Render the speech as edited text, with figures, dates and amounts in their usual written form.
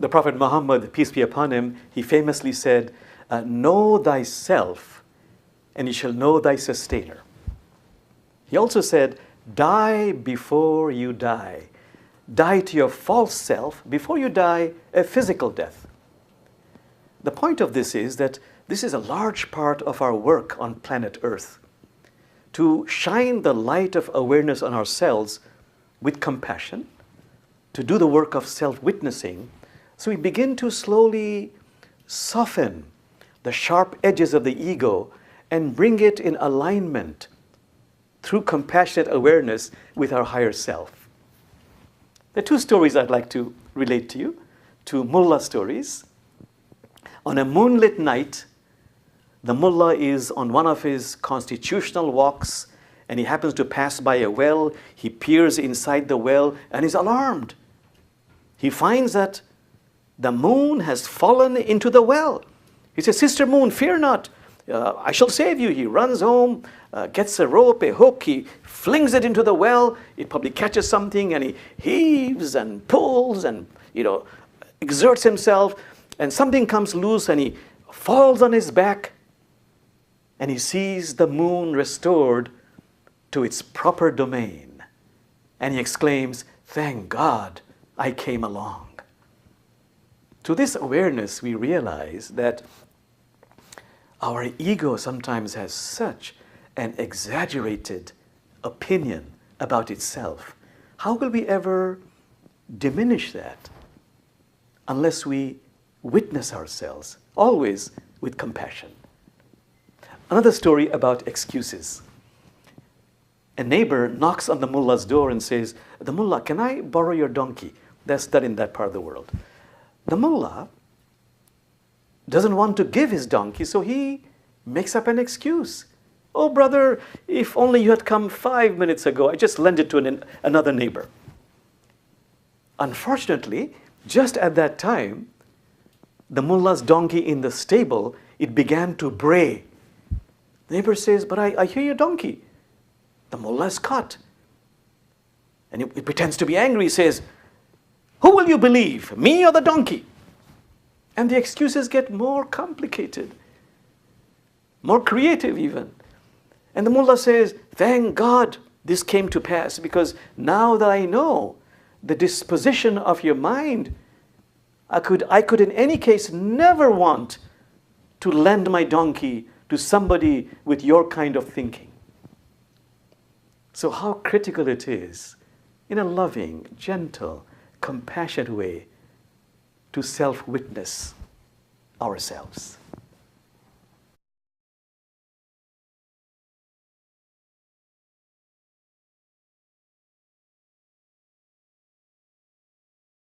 The Prophet Muhammad, peace be upon him, he famously said, know thyself, and you shall know thy sustainer. He also said, die before you die. Die to your false self before you die a physical death. The point of this is that this is a large part of our work on planet Earth, to shine the light of awareness on ourselves with compassion, to do the work of self-witnessing, so we begin to slowly soften the sharp edges of the ego and bring it in alignment through compassionate awareness with our higher self. There are two stories I'd like to relate to you, two Mulla stories. On a moonlit night, the Mulla is on one of his constitutional walks and he happens to pass by a well. He peers inside the well and is alarmed. He finds that the moon has fallen into the well. He says, Sister Moon, fear not. I shall save you. He runs home, gets a rope, a hook, he flings it into the well. It probably catches something and he heaves and pulls and, exerts himself, and something comes loose and he falls on his back and he sees the moon restored to its proper domain. And he exclaims, thank God I came along. To this awareness, we realize that our ego sometimes has such an exaggerated opinion about itself. How will we ever diminish that unless we witness ourselves, always with compassion? Another story about excuses. A neighbor knocks on the mullah's door and says, the mullah, can I borrow your donkey? That's done in that part of the world. The mullah doesn't want to give his donkey, so he makes up an excuse. Oh, brother, if only you had come 5 minutes ago, I just lent it to another neighbor. Unfortunately, just at that time, the mullah's donkey in the stable, it began to bray. The neighbor says, but I hear your donkey. The mullah is caught. And he pretends to be angry. He says, who will you believe, me or the donkey? And the excuses get more complicated, more creative even. And the mullah says, thank God this came to pass, because now that I know the disposition of your mind, I could in any case never want to lend my donkey to somebody with your kind of thinking. So how critical it is, in a loving, gentle, compassionate way, to self-witness ourselves.